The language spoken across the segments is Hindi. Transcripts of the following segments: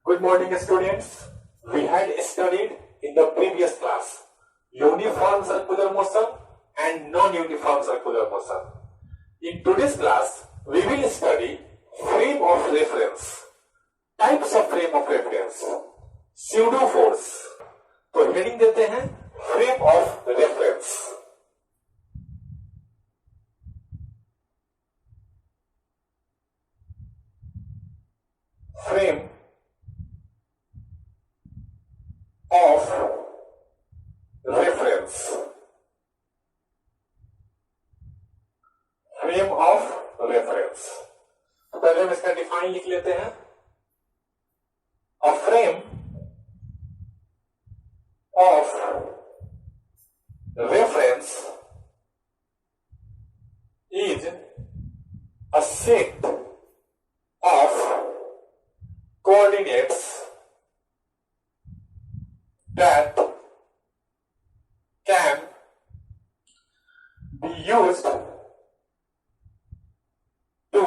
Good morning, students. We had studied in the previous class uniform circular motion and non-uniform circular motion. In today's class, we will study frame of reference, types of frame of reference, pseudo force. तो हेडिंग देते हैं frame of reference. Frame of reference. Frame of reference. तो पहले हम इसका डिफाइन लिख लेते हैं. अ frame of reference is a set of coordinates that can be used to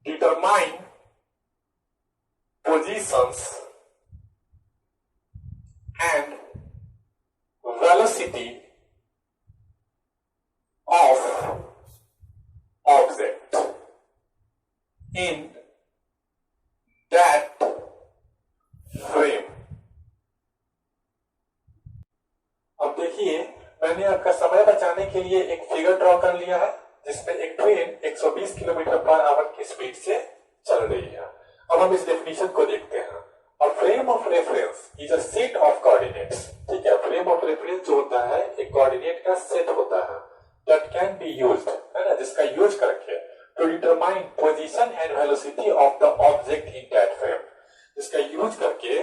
determine positions and velocity of object in that frame. अब देखिए, मैंने आपका समय बचाने के लिए एक फिगर ड्रॉ कर लिया है जिसमें एक ट्रेन 120 किलोमीटर पर आवर की स्पीड से चल रही है. अब हम इस डेफिनेशन को देखते हैं. अ frame of reference is a set of coordinates. ठीक है, फ्रेम ऑफ रेफरेंस जो होता है एक कोऑर्डिनेट का सेट होता है दैट कैन बी यूज्ड, है ना, जिसका यूज करके to determine position and velocity of the object in that frame. इसका यूज करके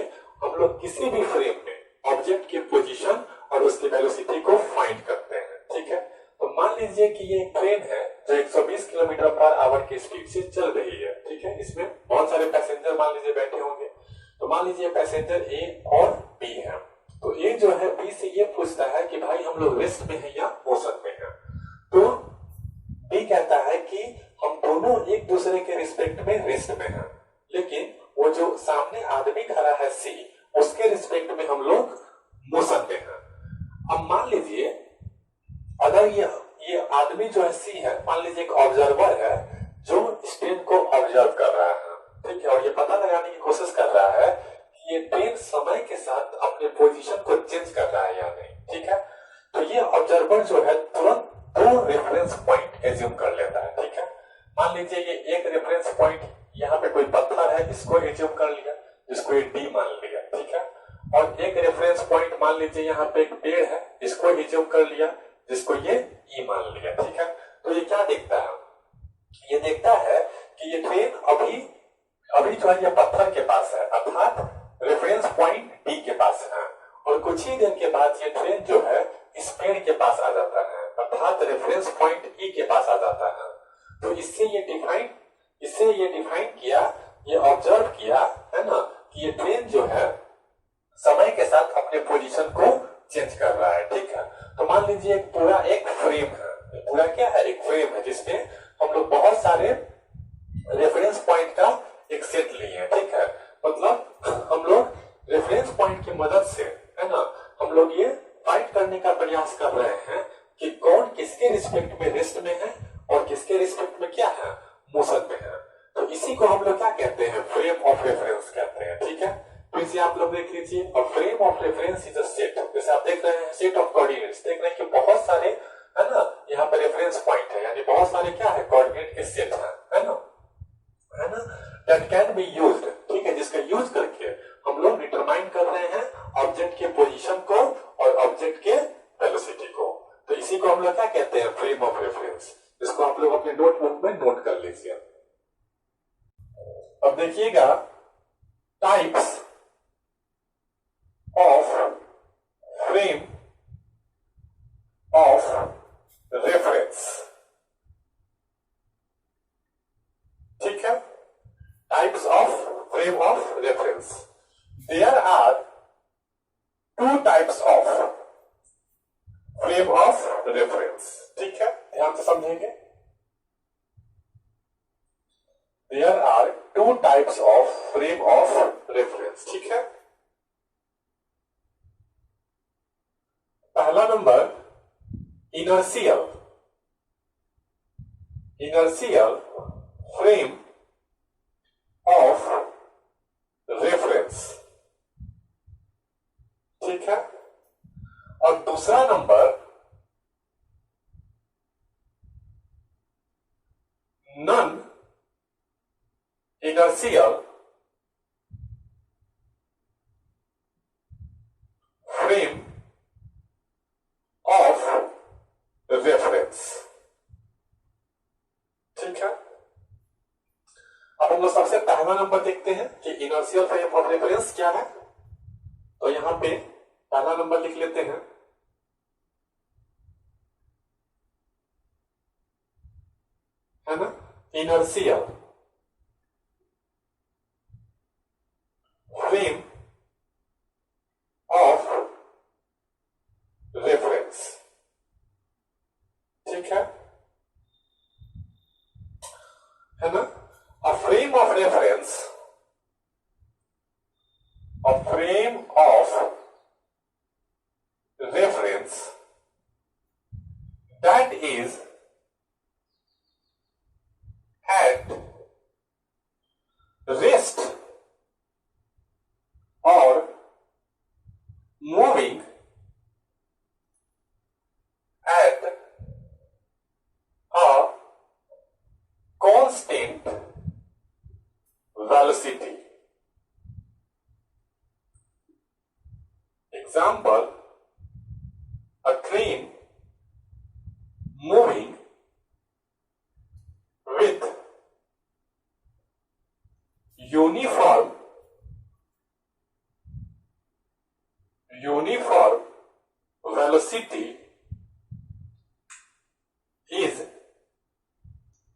हम लोग किसी भी फ्रेम में ऑब्जेक्ट की पोजीशन और उसकी वेलोसिटी को फाइंड करते हैं. ठीक है, तो मान लीजिए कि ये एक ट्रेन है जो 120 किलोमीटर पर आवर की स्पीड से चल रही है. ठीक है, इसमें बहुत सारे पैसेंजर मान लीजिए बैठे होंगे. तो मान लीजिए पैसेंजर ए और बी है. तो ए जो है बी से ये पूछता है कि भाई हम लोग रेस्ट में है या मोशन में है. तो बी कहता है कि हम दोनों एक दूसरे के रिस्पेक्ट में रेस्ट में है, लेकिन वो जो सामने आदमी खड़ा है सी, उसके रिस्पेक्ट में हम लोग मोशन में हैं. अब मान लीजिए अगर ये आदमी जो है सी है, मान लीजिए एक ऑब्जर्वर है जो इस ट्रेन को ऑब्जर्व कर रहा है. ठीक है, और ये पता लगाने की कोशिश कर रहा है कि ये ट्रेन समय के साथ अपने पोजीशन को चेंज कर रहा है या नहीं. ठीक है, तो ये ऑब्जर्वर जो है तुरंत दो रेफरेंस पॉइंट एज्यूम कर लेता है. ठीक है, मान लीजिए ये एक रेफरेंस पॉइंट यहाँ पे कोई पत्थर है, इसको एज्यूम कर लिया, जिसको ये डी मान लिया. ठीक है, और एक रेफरेंस पॉइंट मान लीजिए यहाँ पे एक पेड़ है, इसको एज्यूम कर लिया, जिसको ये ई मान लिया. ठीक है, तो ये क्या देखता है, ये देखता है कि ये ट्रेन अभी जो है ये पत्थर के पास है, अर्थात रेफरेंस पॉइंट डी के पास है, और कुछ ही देर के बाद ये ट्रेन जो है इस पेड़ के पास आ जाता है, अर्थात रेफरेंस पॉइंट ई के पास आ जाता है. तो इससे ये डिफाइन किया, ये ऑब्जर्व किया, है ना, कि ये ट्रेन जो है समय के साथ अपने पोजीशन को चेंज कर रहा है. ठीक है, तो मान लीजिए पूरा एक फ्रेम है, पूरा क्या है, एक फ्रेम है जिसमें हम लोग बहुत सारे रेफरेंस पॉइंट का एक सेट लिए हैं. ठीक है, मतलब हम लोग रेफरेंस पॉइंट की मदद से, है ना, हम लोग ये फाइंड करने का प्रयास कर रहे हैं कि कौन किसके रिस्पेक्ट में रेस्ट में है और किसके रिस्पेक्ट में क्या है, मोशन में है. तो इसी को हम लोग क्या कहते हैं, फ्रेम ऑफ रेफरेंस कहते हैं. ठीक है, फिर से आप लोग देख लीजिए, और frame of reference is a set. जैसे आप देख रहे हैं सेट ऑफ कोऑर्डिनेट्स, देख रहे हैं कि बहुत सारे, है ना, यहाँ पे रेफरेंस पॉइंट है, यानी बहुत सारे क्या है, कोऑर्डिनेट के सेट है ना, दैट कैन बी यूज्ड. ठीक है, जिसका यूज करके हम लोग डिटरमाइन कर रहे हैं ऑब्जेक्ट के पोजीशन को और ऑब्जेक्ट के वेलोसिटी को. तो इसी को हम लोग क्या कहते हैं, फ्रेम ऑफ रेफरेंस. इसको आप लोग अपने नोटबुक में नोट कर लीजिए. अब देखिएगा types of frame of reference. ठीक है, types of frame of reference. There are two types of frame of reference. ठीक है, ध्यान से समझेंगे. There are two types of frame of reference. ठीक है, पहला number inertial frame of reference. ठीक है, और दूसरा number non inertial frame of reference. ठीक है, अब हम लोग सबसे पहला नंबर देखते हैं कि इनर्शियल फ्रेम ऑफ रेफरेंस क्या है। तो यहां पे पहला नंबर लिख लेते हैं, है ना, इनर्शियल फ्रेम ऑफ रेफरेंस। ठीक है ना, अ frame of reference, a frame of reference that is at rest or moving at a constant velocity. Example, a train moving with uniform velocity is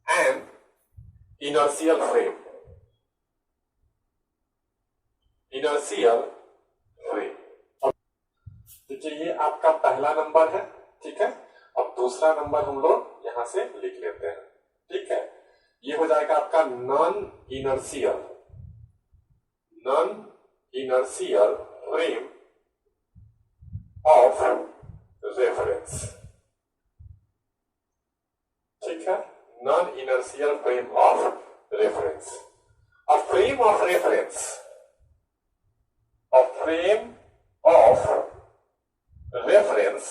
an inertial frame। inertial frame। देखिए ये आपका पहला नंबर है। ठीक है, अब दूसरा नंबर हम लोग यहां से लिख लेते हैं। ठीक है, ये हो जाएगा आपका non inertial frame of reference. ठीक है, non inertial frame of reference. A frame of reference, a frame of reference.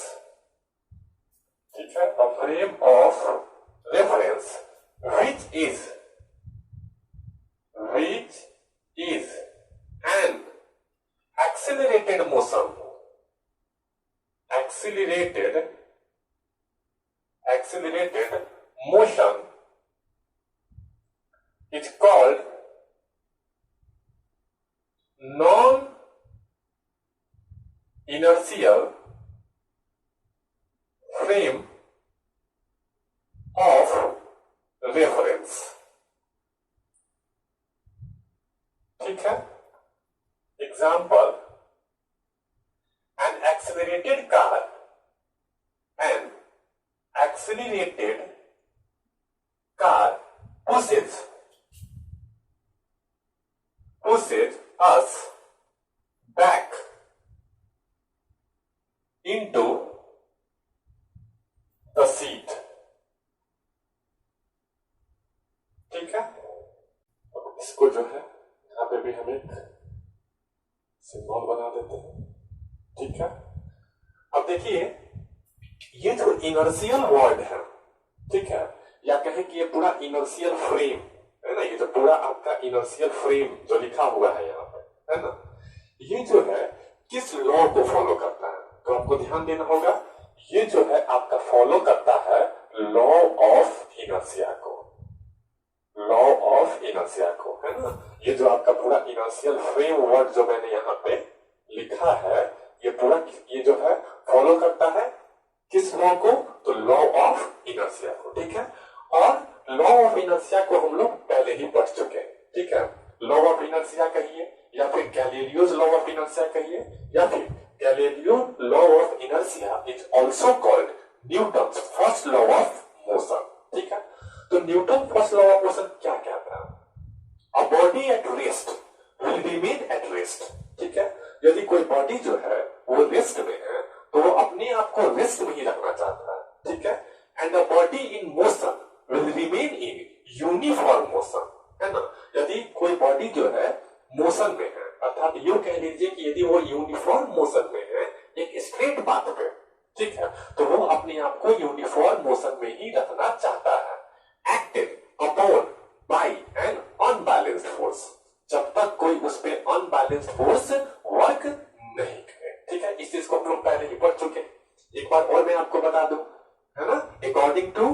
ठीक है, a frame of reference which is an accelerated motion, is called non-inertial frame of reference। ठीक है, example, an accelerated car pushes us back into the seat। ठीक है, इसको जो है यहां पे भी हम एक सिंबल बना देते हैं। ठीक है, अब देखिए ये जो इनर्शियल वर्ड है, ठीक है, या कहे कि ये पूरा इनर्शियल फ्रेम है ना, ये जो पूरा आपका इनर्शियल फ्रेम जो लिखा हुआ है यहाँ पे, है ना, ये जो है किस लॉ को फॉलो करता है। तो आपको ध्यान देना होगा, ये जो है आपका फॉलो करता है लॉ ऑफ इनर्शिया को, है ना। ये जो आपका पूरा इनर्शियल फ्रेम वर्ड जो मैंने यहाँ पे लिखा है, ये पूरा ये जो है फॉलो करता है किस लॉ को, तो लॉ ऑफ इनर्शिया को। ठीक है, और लॉ ऑफ इनर्शिया को हम लोग पहले ही पढ़ चुके हैं। ठीक है, लॉ ऑफ इनर्शिया कहिए या फिर गैलीलियोज लॉ ऑफ इनर्शिया कहिए, या फिर Galileo law of inertia is also called Newton's first law of motion. ठीक है, तो Newton first law of motion क्या कहता है, स्ट्रेट पाथ पे, ठीक है, तो वो अपने आप को यूनिफॉर्म मोशन में ही रखना चाहता है। Acted upon by an unbalanced force, जब तक कोई उस पे अनबैलेंस्ड फोर्स वर्क नहीं करे, ठीक है। इस चीज को हम लोग पहले ही पढ़ चुके हैं, एक बार और मैं आपको बता दूं, है ना। According to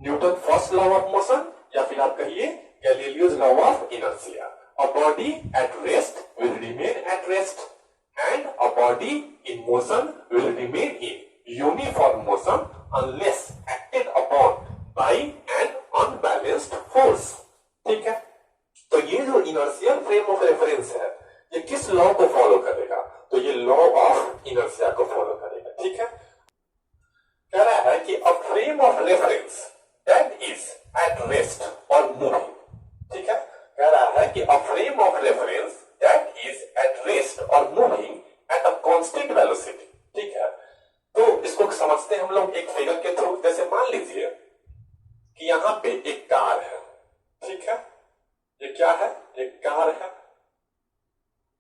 Newton first law of motion, या फिर आप कहिए Galileo's law of inertia, a body at rest will remain at rest and a body in motion will remain in uniform motion unless acted upon by an unbalanced force, ठीक है। तो ये जो इनर्शियल फ्रेम ऑफ रेफरेंस है, ये किस लॉ को फॉलो करेगा, तो ये लॉ ऑफ इनर्शिया को फॉलो करेगा, ठीक है। कह रहा है कि a frame of reference that is at rest और मूविंग, ठीक है। कह रहा है कि a frame of reference that is at rest और moving at a constant velocity, ठीक है। तो इसको समझते हैं हम लोग एक फिगर के थ्रू। जैसे मान लीजिए कि यहां पे एक कार है, ठीक है, ये क्या है, एक कार है,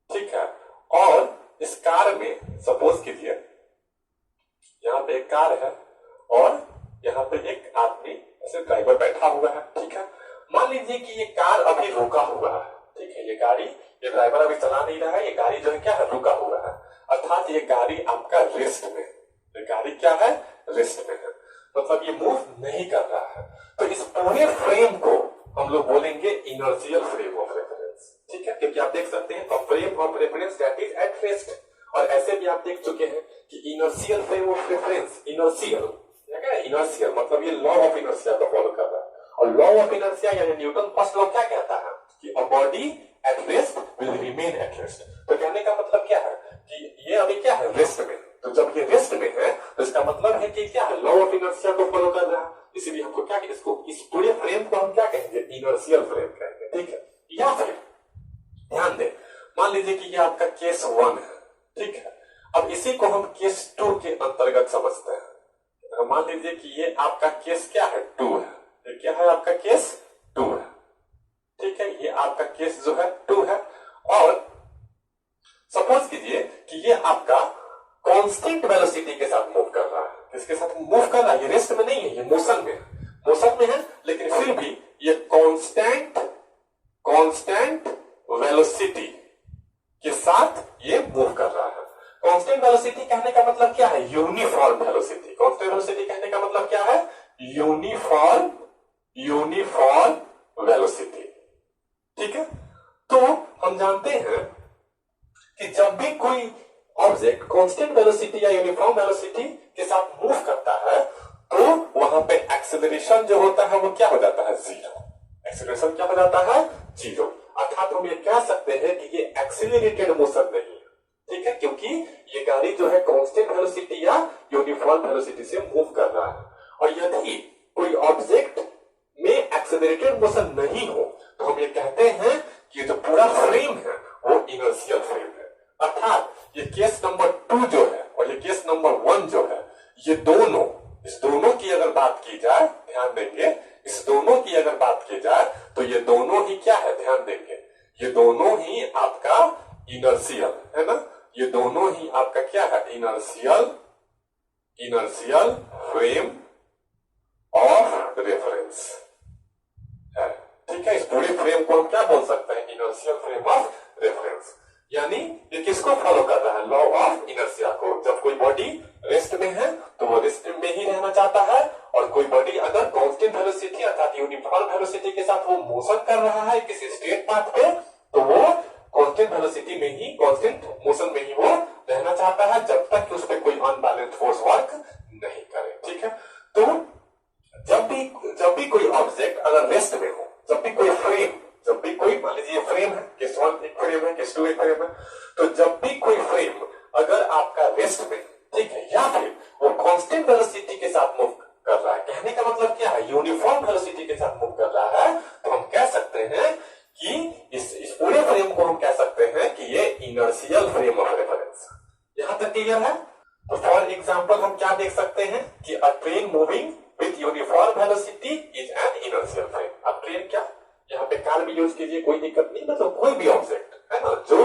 ठीक है। और इस कार में सपोज कीजिए यहां पे एक कार है और यहां पे एक आदमी ऐसे ड्राइवर बैठा हुआ है, ठीक है। मान लीजिए कि ये कार अभी रुका हुआ है, ठीक है, ये ड्राइवर अभी चला नहीं रहा है, ये गाड़ी जो है क्या है, रुका हुआ है, अर्थात ये गाड़ी आपका रेस्ट में, ये गाड़ी क्या है, रेस्ट में है, मतलब ये मूव नहीं कर रहा है। तो इस पूरे फ्रेम को हम लोग बोलेंगे इनर्शियल फ्रेम ऑफ रेफरेंस, ठीक है, क्योंकि आप देख सकते हैं frame of reference that is at rest, और ऐसे भी आप देख चुके हैं कि inertial frame of reference, inertial inertial मतलब ये लॉ ऑफ इनर्शिया को फॉलो कर रहा है, और लॉ ऑफ इनर्शिया यानी न्यूटन फर्स्ट लॉ क्या कहता है कि अ body at rest will remain at rest. तो कहने का मतलब क्या है कि ये अभी क्या है, रेस्ट में, तो जब ये रेस्ट में है तो इसका मतलब है कि क्या है, लॉ ऑफ इनर्शिया को फॉलो कर रहा है, इसीलिए हमको क्या, इसको इस पूरे फ्रेम को हम क्या कहेंगे, इनर्शियल फ्रेम कहेंगे, ठीक है। या फिर ध्यान दें, मान लीजिए कि ये आपका केस 1 है, ठीक है। अब इसी को हम केस 2 के अंतर्गत समझते हैं। मान लीजिए कि ये आपका केस क्या है, 2 है, ये क्या है, आपका केस 2 है, ठीक है, ये आपका केस जो है 2 है। और सपोज कीजिए कि ये आपका कांस्टेंट वेलोसिटी के साथ मूव कर रहा है, किसके साथ मूव कर रहा है, ये रेस्ट में नहीं है, ये मोशन में है, लेकिन फिर भी ये कांस्टेंट वेलोसिटी के साथ ये मूव कर रहा है। कांस्टेंट वेलोसिटी कहने का मतलब क्या है, यूनिफॉर्म वेलोसिटी। कांस्टेंट वेलोसिटी कहने का मतलब क्या है, यूनिफॉर्म वेलोसिटी, ठीक है। तो हम जानते हैं कि जब भी कोई ऑब्जेक्ट कांस्टेंट वेलोसिटी या यूनिफॉर्म वेलोसिटी के साथ मूव करता है तो वहां पे एक्सेलरेशन जो होता है वो क्या हो जाता है, जीरो। एक्सेलरेशन क्या हो जाता है, जीरो। अर्थात हम ये कह सकते हैं कि ये एक्सेलरेटेड मोशन नहीं है, ठीक है, क्योंकि ये गाड़ी जो है कांस्टेंट वेलोसिटी या यूनिफॉर्म वेलोसिटी से मूव कर रहा है। और यदि कोई ऑब्जेक्ट में एक्सेलरेटेड मोशन नहीं हो तो हम ये कहते हैं कि जो पूरा फ्रेम है वो इनर्शियल फ्रेम है। अर्थात ये केस नंबर 2 जो है और ये केस नंबर 1 जो है, ये दोनों, इस दोनों की अगर बात की जाए, ध्यान देंगे, इस दोनों की अगर बात की जाए तो ये दोनों ही क्या है, ध्यान देंगे, ये दोनों ही आपका इनर्शियल है ना, ये दोनों ही आपका क्या है, इनर्शियल फ्रेम ऑफ रेफरेंस है, ठीक है। इस पूरे फ्रेम को हम क्या बोल सकते हैं, इनर्शियल फ्रेम ऑफ रेफरेंस। यानी ये किसको फॉलो कर रहा है, लॉ ऑफ इनर्शिया को। जब कोई बॉडी रेस्ट में है तो वो रेस्ट में ही रहना चाहता है, और कोई बॉडी अगर कांस्टेंट वेलोसिटी अर्थात यूनिफॉर्म वेलोसिटी के साथ वो मोशन कर रहा है किसी स्ट्रेट पाथ पे, तो वो कांस्टेंट वेलोसिटी में ही, कांस्टेंट मोशन में ही वो रहना चाहता है जब तक कि उस पर कोई अनबैलेंस्ड फोर्स वर्क नहीं करे, ठीक है। तो जब भी कोई ऑब्जेक्ट अगर रेस्ट में हो, जब भी कोई मान लीजिए फ्रेम है, केस 1 एक फ्रेम है, केस 2 एक फ्रेम है, तो जब भी कोई फ्रेम अगर आपका रेस्ट में, ठीक है, या फिर वो कांस्टेंट वेलोसिटी के साथ मूव कर रहा है, कहने का मतलब क्या है, यूनिफॉर्म वेलोसिटी के साथ मूव कर रहा है, तो हम कह सकते हैं कि इस पूरे फ्रेम को हम कह सकते हैं कि ये इनर्शियल फ्रेम ऑफ रेफरेंस। यहां तक क्लियर है। तो फॉर एग्जांपल हम क्या देख सकते हैं कि अ train moving with uniform velocity is an inertial frame. अब ट्रेन क्या, यहाँ पे कार भी यूज कीजिए, कोई दिक्कत नहीं, मतलब कोई भी ऑब्जेक्ट है ना जो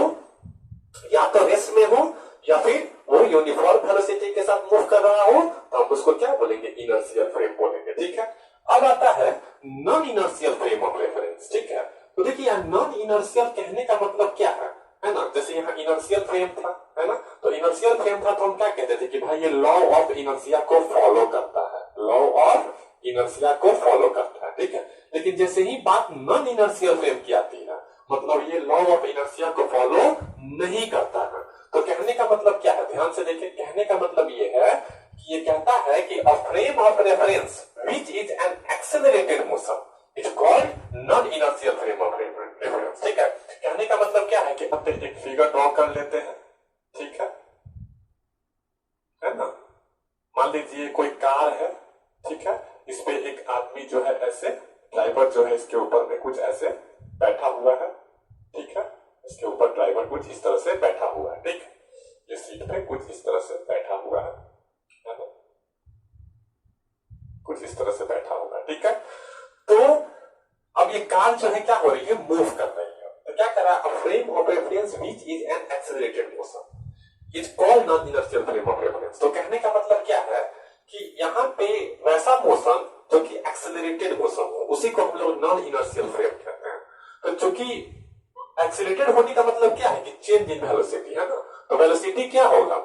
या तो रेस्ट में हो या फिर वो यूनिफॉर्म वेलोसिटी के साथ मूव कर रहा हो तो हम उसको क्या बोलेंगे, इनर्शियल फ्रेम बोलेंगे। ठीक है, अब आता है non inertial frame of reference. ठीक है, तो देखिए यहाँ नॉन इनर्शियल कहने का मतलब क्या है ना, जैसे यहाँ इनर्शियल फ्रेम था, है ना, तो इनर्शियल फ्रेम था तो हम क्या कहते थे कि भाई ये लॉ ऑफ इनर्शिया को फॉलो करता है, लॉ ऑफ इनर्शिया को फॉलो करता है। ठीक है, लेकिन जैसे ही बात नॉन इनर्शियल फ्रेम की आती है, मतलब ये लॉ ऑफ इनर्शिया को फॉलो नहीं करता है, तो कहने का मतलब क्या है, ध्यान से देखिए, कहने का मतलब ये है कि ये कहता है कि a frame of reference which is an accelerated motion is called non inertial frame of reference. ठीक है, कहने का मतलब क्या है कि अब एक फिगर ड्रॉ कर लेते हैं। ठीक है ना, मान लीजिए कोई कार है। ठीक है, इस पे एक आदमी जो है ऐसे, ड्राइवर जो है इसके ऊपर में कुछ ऐसे बैठा हुआ है। ठीक है, इसके ऊपर ड्राइवर कुछ इस तरह से बैठा हुआ है। ठीक है, ये सीट पे कुछ इस तरह से बैठा हुआ है ना, कुछ इस तरह से बैठा हुआ है। ठीक है, तो अब ये कार जो है क्या हो रही है, मूव कर रही है। तो क्या कर रहा है, frame of reference which is an accelerated motion is called non inertial frame of reference. तो कहने का मतलब क्या है कि यहाँ पे वैसा मोशन जो कि एक्सेलरेटेड मोशन हो, उसी को हम लोग नॉन इनर्शियल फ्रेम कहते हैं। तो चूंकि एक्सेलरेटेड होने का मतलब क्या है कि चेंज इन वेलोसिटी, है ना, तो वेलोसिटी क्या होगा,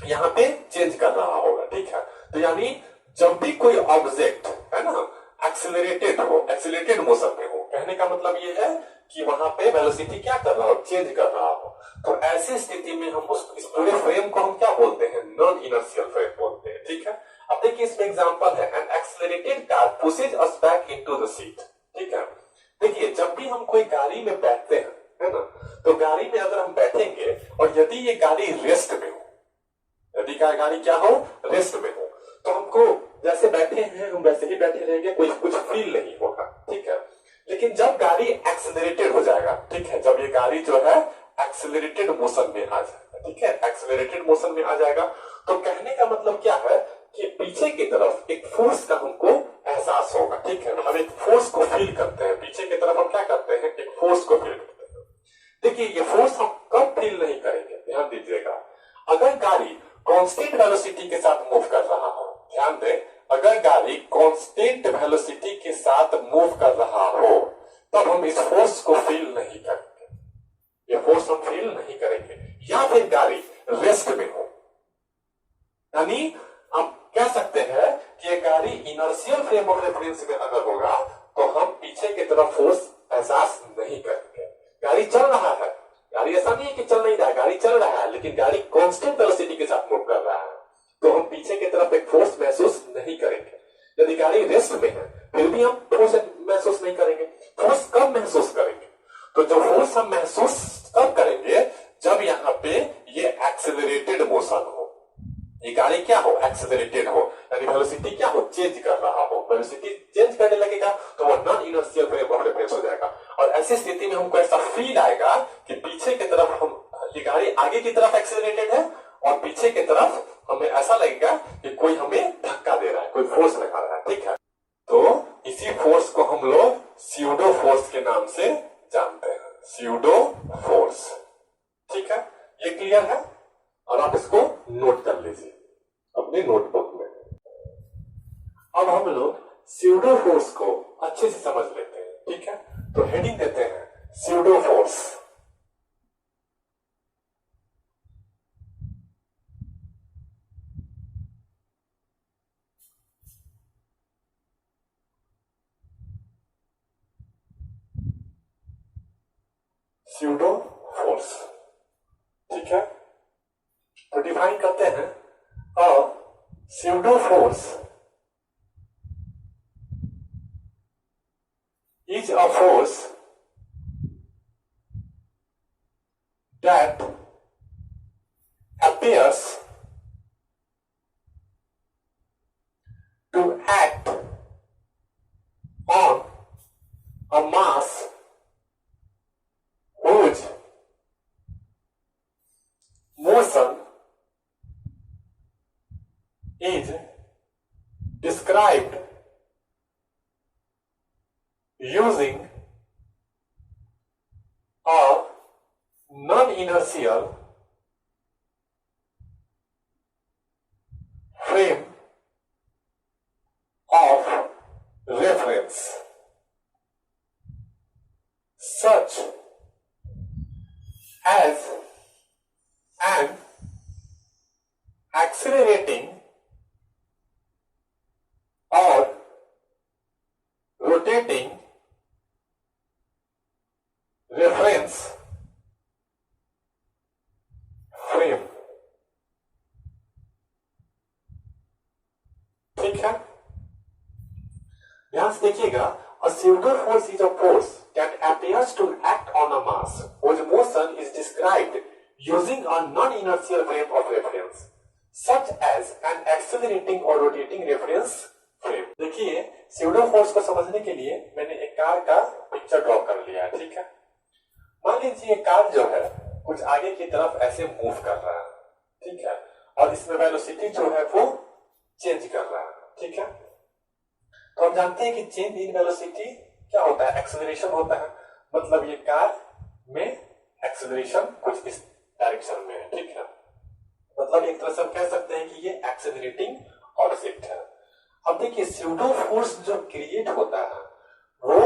यहाँ पे चेंज कर रहा होगा। ठीक है, तो यानी जब भी कोई ऑब्जेक्ट है ना एक्सेलरेटेड हो, एक्सेलरेटेड मोशन में हो, कहने का मतलब ये है कि वहां पे वेलोसिटी क्या कर रहा हो, चेंज कर रहा हो, तो ऐसी स्थिति में हम इस पूरे फ्रेम को हम क्या बोलते हैं, नॉन इनर्शियल फ्रेम बोलते हैं। ठीक है, अब देखिए इसमें एग्जांपल है, N accelerated car pushes us back into the seat. ठीक है, देखिए जब भी हम कोई गाड़ी में बैठते हैं, है ना, तो गाड़ी में अगर हम बैठेंगे और यदि ये गाड़ी रेस्ट में हो, यदि गाड़ी क्या हो, रेस्ट में हो, तो हमको जैसे बैठे हैं हम वैसे ही बैठे रहेंगे, कोई कुछ फील नहीं होगा। ठीक है, लेकिन जब गाड़ी एक्सेलरेटेड हो जाएगा, ठीक है, जब ये गाड़ी जो है एक्सेलरेटेड मोशन में आ जाएगा, ठीक है, एक्सेलरेटेड मोशन में आ जाएगा, तो कहने का मतलब क्या है कि पीछे की तरफ एक फोर्स का हमको एहसास होगा। ठीक है, हम एक फोर्स को फील करते हैं, पीछे की तरफ हम क्या करते हैं, एक फोर्स को फील करते हैं। देखिए ये फोर्स हम कब फील नहीं करेंगे, ध्यान दीजिएगा, अगर गाड़ी कांस्टेंट वेलोसिटी के साथ मूव कर रहा हो। ध्यान दें, अगर गाड़ी कांस्टेंट वेलोसिटी के साथ मूव कर रहा हो तब हम इस फोर्स को फील नहीं करेंगे, ये फोर्स हम फील नहीं करेंगे। या फिर गाड़ी रेस्ट में हो, यानी हम कह सकते हैं कि ये गाड़ी इनर्शियल फ्रेम ऑफ रेफरेंस में अगर होगा तो हम पीछे की तरफ फोर्स एहसास नहीं करेंगे। गाड़ी चल रहा है, गाड़ी ऐसा नहीं है कि चल नहीं रहा है, गाड़ी चल रहा है, लेकिन गाड़ी कांस्टेंट वेलोसिटी के साथ मूव कर रहा है, तो हम पीछे की तरफ एक फोर्स महसूस नहीं करेंगे। यदि गाड़ी रेस्ट में है फिर भी हम फोर्स महसूस नहीं करेंगे। फोर्स कब महसूस करेंगे, तो जो फोर्स हम महसूस कब करेंगे, जब यहाँ पे ये एक्सेलरेटेड मोशन हो, ये गाड़ी क्या हो, एक्सेलरेटेड हो, यानी वेलोसिटी क्या हो, चेंज कर रहा हो, वेलोसिटी चेंज करने लगेगा तो वो non inertial frame of reference हो जाएगा। और ऐसी स्थिति में हमको ऐसा फील आएगा कि पीछे की तरफ हम, ये गाड़ी आगे की तरफ एक्सेलरेटेड है और पीछे की तरफ हमें ऐसा लगेगा कि कोई हमें धक्का दे रहा है, कोई फोर्स लगा रहा है। ठीक है, तो इसी फोर्स को हम लोग स्यूडो फोर्स के नाम से जानते हैं, स्यूडो फोर्स। ठीक है, ये क्लियर है, और आप इसको नोट कर लीजिए अपने नोटबुक में। अब हम लोग स्यूडो फोर्स को अच्छे से समझ लेते हैं। ठीक है, तो हेडिंग देते हैं स्यूडो फोर्स। स्यूडो फोर्स, ठीक है, तो डिफाइन करते हैं, और pseudo force is a force that appears to act on a mass whose motion is described using a non-inertial accelerating और रोटेटिंग रेफरेंस फ्रेम। ठीक है, ध्यान से देखिएगा, a pseudo force is a force that appears to act on a mass whose motion is described using a non-inertial frame of reference such as an accelerating or rotating reference frame। देखिए, pseudo force को समझने के लिए मैंने एक कार का पिक्चर ड्रॉ कर लिया है। ठीक है, मान लीजिए कार जो है कुछ आगे की तरफ ऐसे मूव कर रहा है। ठीक है, और इसमें वेलोसिटी जो है वो चेंज कर रहा है। ठीक है, तो हम जानते हैं कि चेंज इन वेलोसिटी क्या होता है, एक्सेलरेशन होता है। मतलब ये कार में एक्सेलरेशन कुछ इस डायरेक्शन में है। ठीक है, मतलब एक तरह से हम कह सकते हैं कि ये एक्सेलरेटिंग ऑब्जेक्ट है। अब देखिए, स्यूडो फोर्स जो क्रिएट होता है वो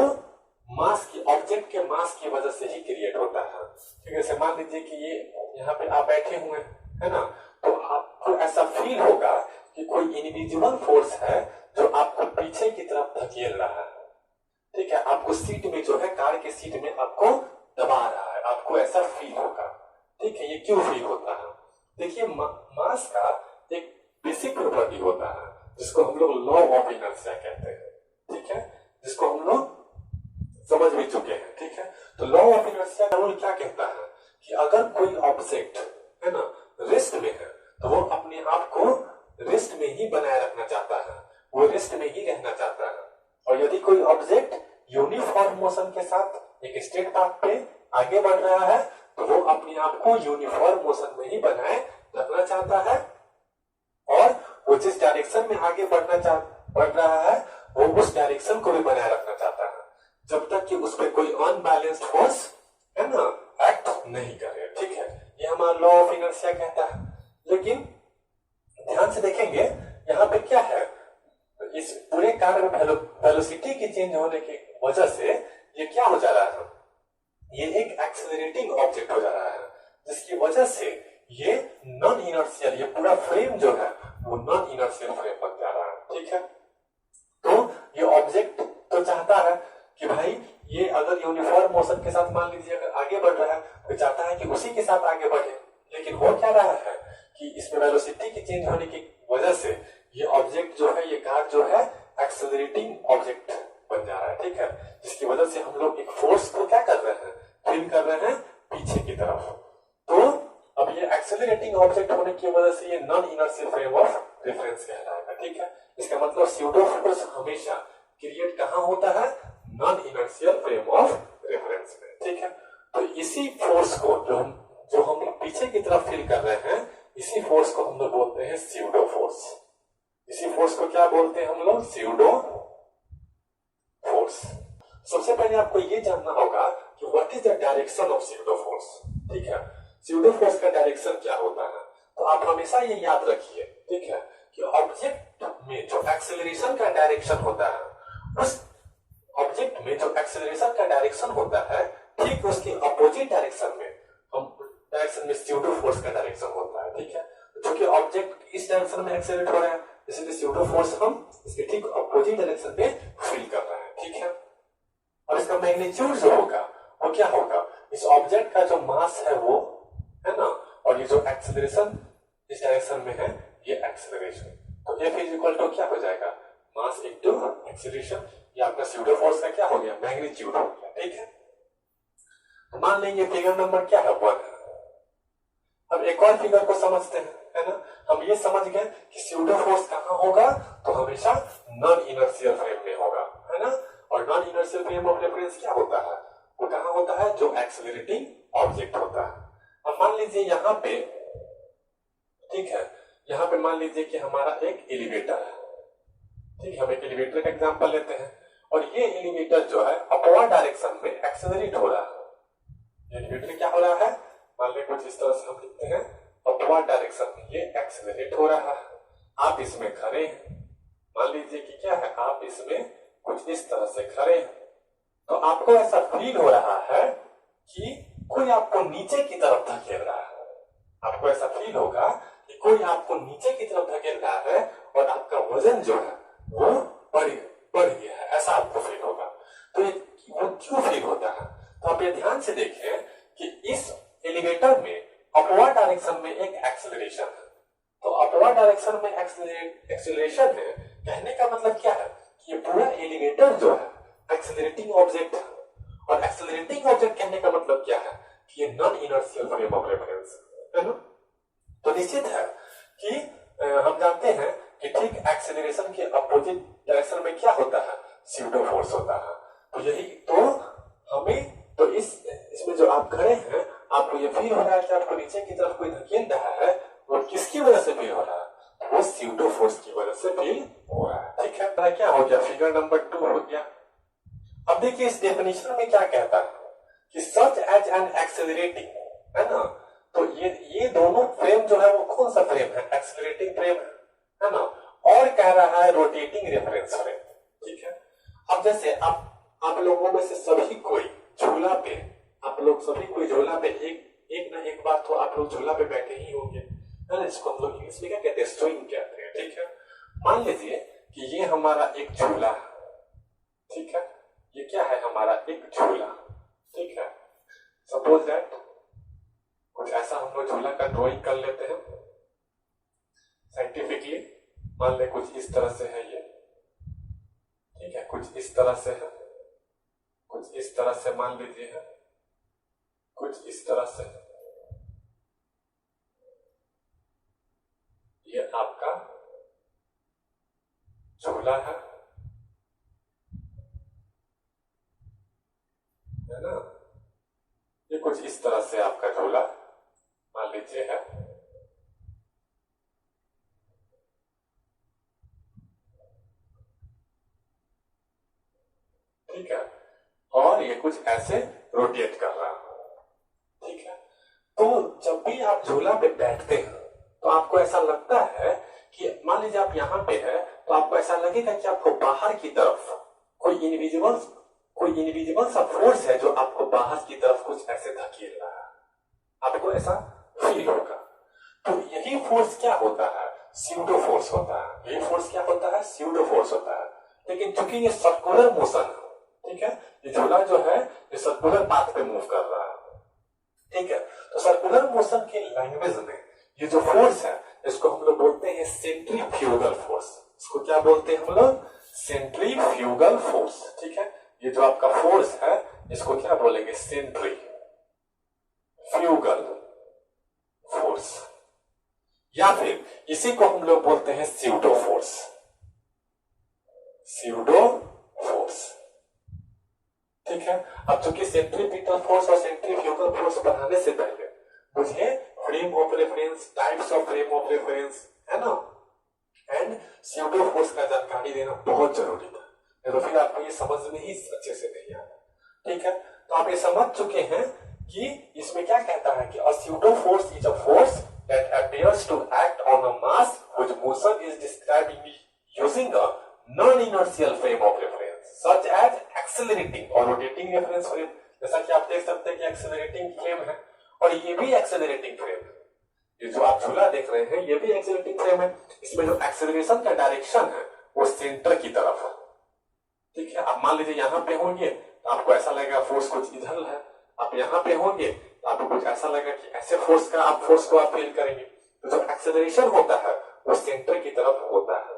मास की, ऑब्जेक्ट के मास की वजह से ही क्रिएट होता है। ठीक है, जैसे मान लीजिए कि ये यहाँ पे आप बैठे हुए है ना, तो आपको ऐसा फील होगा कि कोई इनविजिबल फोर्स है जो आपको पीछे की तरफ धकेल रहा है। ठीक है, आपको सीट में जो है, कार के सीट में आपको दबा रहा है, आपको ऐसा फील होगा। ठीक है, ये क्यों फील होता है? देखिए, मास का एक बेसिक प्रॉपर्टी होता है जिसको हम लोग लॉ ऑफ इनर्शिया कहते हैं। ठीक है, जिसको हम लोग समझ भी चुके हैं। ठीक है, तो लॉ ऑफ इनर्शिया का रूल क्या कहता है कि अगर कोई ऑब्जेक्ट है ना रेस्ट में है तो वो अपने आप को रेस्ट में ही बनाए रखना चाहता है, वो रेस्ट में ही रहना चाहता है। और यदि कोई ऑब्जेक्ट यूनिफॉर्म मोशन के साथ एक स्ट्रेट पाथ पे आगे बढ़ रहा है तो वो अपने आप को यूनिफॉर्म मोशन में ही बनाए रखना चाहता है, और वो जिस डायरेक्शन में आगे बढ़ रहा है वो उस डायरेक्शन को भी बनाए रखना चाहता है, जब तक कि उस पर कोई अनबैलेंस्ड फोर्स है ना एक्ट नहीं करे। ठीक है, ये हमारा लॉ ऑफ इनर्शिया कहता है। लेकिन ध्यान से देखेंगे, यहाँ पे क्या है, इस पूरे कार में वेलोसिटी की चेंज होने की वजह से ये क्या हो जा रहा है, ये एक एक्सेलरेटिंग ऑब्जेक्ट हो जा रहा है, जिसकी वजह से ये नॉन इनर्शियल, ये पूरा फ्रेम जो है वो नॉन इनर्शियल फ्रेम बन जा रहा है। ठीक है, तो ये ऑब्जेक्ट तो चाहता है कि भाई ये अगर यूनिफॉर्म मोशन के साथ मान लीजिए अगर आगे बढ़ रहा है तो चाहता है कि उसी के साथ आगे बढ़े। लेकिन हो क्या रहा है कि इसमें वेलोसिटी की चेंज होने की वजह से ये ऑब्जेक्ट जो है, ये कार जो है एक्सेलरेटिंग ऑब्जेक्ट बन जा रहा है। ठीक है, जिसकी वजह से हम लोग एक फोर्स को क्या कर रहे हैं, फील कर रहे हैं पीछे की तरफ। तो अब ये एक्सेलरेटिंग ऑब्जेक्ट होने की वजह से ये non inertial frame of reference कहलाएगा। ठीक है, इसका मतलब स्यूडो फोर्स हमेशा क्रिएट कहां होता है, non inertial frame of reference में। ठीक है, तो इसी फोर्स को जो हम पीछे की तरफ फील कर रहे हैं, इसी फोर्स को हम लोग बोलते हैं स्यूडो फोर्स। इसी फोर्स को क्या बोलते हैं हम लोग, स्यूडो फोर्स। सबसे पहले आपको ये जानना होगा कि what is the direction of pseudo force. ठीक है, स्यूडो फोर्स का डायरेक्शन क्या होता है, तो आप हमेशा ये याद रखिए। ठीक है, कि ऑब्जेक्ट में जो एक्सेलरेशन का डायरेक्शन होता है, उस ऑब्जेक्ट में जो एक्सेलरेशन का डायरेक्शन होता है, ठीक उसके अपोजिट डायरेक्शन में डायरेक्शन में स्यूडो फोर्स का डायरेक्शन होता है। ठीक है, जो कि ऑब्जेक्ट इस डायरेक्शन में एक्सेलरेट हो रहा है, इसलिए स्यूडो फोर्स हम इसके ठीक अपोजिट डायरेक्शन में फील कर रहे हैं। ठीक है, और इसका मैग्नीट्यूड जो होगा वो क्या होगा, इस ऑब्जेक्ट का जो मास है वो है ना, और ये जो एक्सेलरेशन इस डायरेक्शन में है, ये एक्सेलरेशन, तो F इज इक्वल टू क्या हो जाएगा, मास इनटू एक्सेलरेशन। ये आपका स्यूडो फोर्स का क्या हो गया, मैग्नीट्यूड हो गया। ठीक है, तो मान लेंगे फिगर नंबर क्या है, 1 है। अब एक और फिगर को समझते हैं, है ना। हम ये समझ गए कि स्यूडो फोर्स कहां होगा, तो हमेशा नॉन इनर्शियल फ्रेम में होगा, है ना। और non inertial frame of reference क्या होता है, वो कहां होता है, जो एक्सेलरेटिंग ऑब्जेक्ट होता है। अब मान लीजिए यहाँ पे, ठीक है, यहाँ पे मान लीजिए कि हमारा एक एलिवेटर है। ठीक है, हम एक एलिवेटर का एग्जांपल लेते हैं, और ये एलिवेटर जो है अपवर्ड डायरेक्शन में एक्सेलरेट हो रहा है। एलिवेटर क्या हो रहा है, मान लीजिए कुछ इस तरह से हम लिखते हैं, अपवर्ड डायरेक्शन में ये एक्सेलरेट हो रहा है। आप इसमें खड़े हैं, मान लीजिए कि क्या है, आप इसमें कुछ इस तरह से खड़े हैं, तो आपको ऐसा फील हो रहा है कि कोई आपको नीचे की तरफ धकेल रहा है। आपको ऐसा फील होगा कि कोई आपको नीचे की तरफ धकेल रहा है और आपका वजन जो है वो बढ़ गया है, ऐसा आपको फील होगा। तो वो क्यों फील होता है? तो आप ये ध्यान से देखें कि इस एलिवेटर में अपवर्ड डायरेक्शन में एक एक्सेलरेशन है। तो अपवर्ड डायरेक्शन में एक्सेलरेशन है, कहने का मतलब क्या है कि ये पूरा एलिवेटर जो है एक्सेलरेटिंग ऑब्जेक्ट है। और एक्सेलरेटिंग ऑब्जेक्ट कहने का मतलब क्या है कि ये non inertial frame of reference है ना। तो निश्चित है कि हम जानते हैं कि ठीक एक्सेलरेशन के अपोजिट डायरेक्शन में क्या होता है, स्यूडो फोर्स होता है। तो यही तो हमें तो इसमें जो आप खड़े हैं आपको ये फील हो रहा है कि आपको नीचे की तरफ कोई धकेल रहा है, वो किसकी वजह से फील हो रहा है, वो स्यूडो फोर्स की वजह से फील हो रहा है। ठीक है, क्या हो गया, फिगर नंबर 2 हो गया। अब देखिए इस डेफिनेशन में क्या कहता है कि सच एज एन एक्सेलरेटिंग, है ना। तो ये दोनों फ्रेम जो है वो कौन सा फ्रेम है, एक्सेलरेटिंग फ्रेम है ना। और कह रहा है रोटेटिंग रेफरेंस फ्रेम। ठीक है, अब जैसे आप लोगों में से सभी कोई झूला पे, आप लोग सभी कोई झूला पे एक ना एक बार तो आप लोग झूला पे बैठे ही होंगे, है ना। इसको हम लोग इंग्लिश में क्या कहते हैं, स्विंग कहते हैं। ठीक है, मान लीजिए कि ये हमारा एक झूला है। ठीक है, ये क्या है, हमारा एक झूला। ठीक है, सपोज दैट कुछ ऐसा हम लोग झूला का ड्राइंग कर लेते हैं साइंटिफिकली। मान ले कुछ इस तरह से है ये, ठीक है, कुछ इस तरह से है, कुछ इस तरह से मान लीजिए है, कुछ इस तरह से। ये आपका झूला है ना। ये कुछ इस तरह से आपका झूला मान लीजिए है। ठीक है, और ये कुछ ऐसे रोटेट कर रहा है। ठीक है, तो जब भी आप झूला पे बैठते हैं तो आपको ऐसा लगता है कि मान लीजिए आप यहाँ पे है तो आपको ऐसा लगेगा कि आपको बाहर की तरफ कोई इनविजिबल सा फोर्स है जो आपको बाहर की तरफ कुछ ऐसे धकेल रहा है, आपको ऐसा फील होगा। तो यही फोर्स क्या होता है, स्यूडो फोर्स होता है। यही फोर्स क्या होता है, स्यूडो फोर्स होता है। लेकिन चूंकि ये सर्कुलर मोशन है, ठीक है, ये झूला जो है ये सर्कुलर पाथ पे मूव कर रहा है। ठीक है, तो सर्कुलर मोशन के लैंग्वेज में ये जो फोर्स है इसको हम लोग बोलते हैं सेंट्रीफ्यूगल फोर्स। इसको क्या बोलते हैं हम लोग, सेंट्रीफ्यूगल फोर्स। ठीक है, ये जो आपका फोर्स है इसको क्या बोलेंगे, सेंट्रीफ्यूगल फोर्स, या फिर इसी को हम लोग बोलते हैं स्यूडो फोर्स। स्यूडो फोर्स, ठीक है। अब चूंकि सेंट्रीपिटल फोर्स और सेंट्रीफ्यूगल फोर्स बढ़ाने से पहले मुझे frame of reference, types of frame of reference, है ना, एंड स्यूडो फोर्स का जानकारी देना बहुत जरूरी था, तो फिर आपको ये समझ में ही अच्छे से नहीं आता। ठीक है, तो आप ये समझ चुके हैं कि इसमें क्या कहता है कि a pseudo force is a force that appears to act on a mass whose motion is described using a non-inertial frame of reference such as accelerating और rotating reference frame। जैसा कि आप देख सकते हैं कि एक्सेलरेटिंग फ्रेम है और ये भी एक्सेलरेटिंग फ्रेम है। ये जो आप झूला देख रहे हैं ये भी एक्सेलरेटिंग फ्रेम है। इसमें जो एक्सेलरेशन का डायरेक्शन है वो सेंटर की तरफ है। ठीक है, आप मान लीजिए यहाँ पे होंगे तो आपको ऐसा लगेगा फोर्स कुछ इधर है, आप यहाँ पे होंगे तो आपको कुछ ऐसा लगेगा कि ऐसे फोर्स को आप फील करेंगे। तो जो एक्सेलरेशन होता है वो सेंटर की तरफ होता है।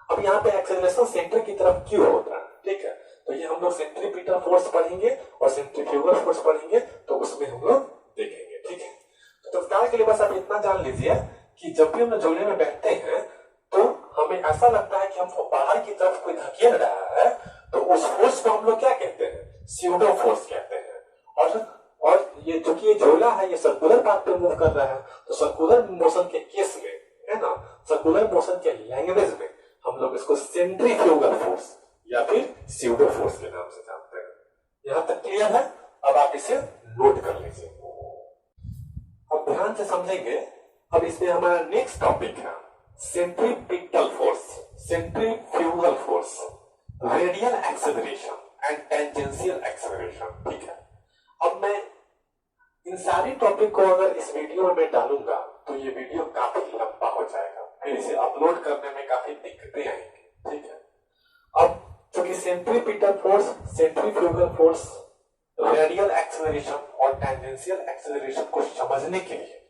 अब यहाँ पे एक्सेलरेशन सेंटर की तरफ क्यों होता है, ठीक है, तो ये हम लोग सेंट्रीपिटल फोर्स पढ़ेंगे और सेंट्रीफ्यूगल फोर्स पढ़ेंगे तो उसमें हम लोग देखेंगे। ठीक है, तो तत्काल के लिए बस आप इतना जान लीजिए कि जब भी हम झूले में बैठते हैं तो हमें ऐसा लगता है कि हमको बाहर की तरफ कोई धकेल रहा है, तो उस फोर्स को हम लोग क्या कहते हैं, स्यूडो फोर्स कहते हैं। और ये जो कि ये झूला है ये सर्कुलर पाथ पे मूव कर रहा है, तो सर्कुलर मोशन के केस में, है ना, सर्कुलर मोशन के लैंग्वेज में हम लोग इसको सेंट्रीफ्यूगल फोर्स या फिर स्यूडो फोर्स के नाम से जानते हैं। यहां तक क्लियर है? अब आप इसे नोट कर लीजिए, अब ध्यान से समझेंगे। अब इसमें हमारा नेक्स्ट टॉपिक है centripetal force, centrifugal force, radial acceleration and tangential acceleration. ठीक है, अब मैं इन सारी टॉपिक को अगर इस वीडियो में डालूंगा तो ये वीडियो काफी लंबा हो जाएगा, फिर इसे अपलोड करने में काफी दिक्कतें आएंगी। ठीक है, अब चूंकि centripetal force, centrifugal force, radial acceleration और टेंजेंशियल एक्सेलरेशन को समझने के लिए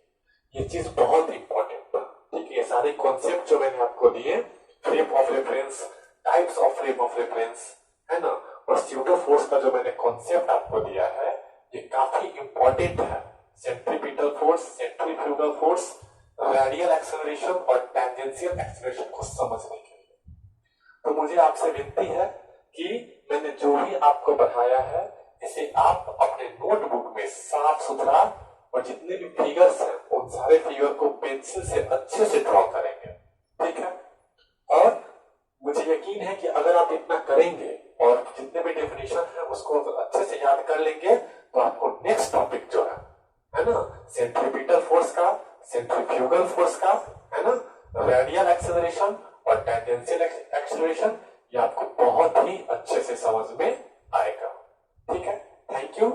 ये चीज बहुत इंपॉर्टेंट है। ठीक है, ये सारे कॉन्सेप्ट जो मैंने आपको दिए, frame of reference, types of frame of reference, है ना, और स्यूडो फोर्स का जो मैंने कॉन्सेप्ट आपको दिया है, ये काफी इंपॉर्टेंट है centripetal force, centrifugal force, radial acceleration और टेंजेंशियल एक्सेलरेशन को समझने के लिए। तो मुझे आपसे विनती है कि मैंने जो भी आपको पढ़ाया है इसे आप अपने नोटबुक में साफ सुथरा, और जितने भी फिगर्स हैं उन सारे फिगर को पेंसिल से अच्छे से ड्रॉ करेंगे। ठीक है, और मुझे यकीन है कि अगर आप इतना करेंगे और जितने भी डेफिनेशन है उसको अच्छे से याद कर लेंगे तो आपको नेक्स्ट टॉपिक जो है ना, सेंट्रीपिटल फोर्स का, सेंट्रीफ्यूगल फोर्स का, है ना, रेडियल एक्सेलरेशन और टेंजेंशियल एक्सेलरेशन, ये आपको बहुत ही अच्छे से समझ में आएगा। ठीक है, थैंक यू।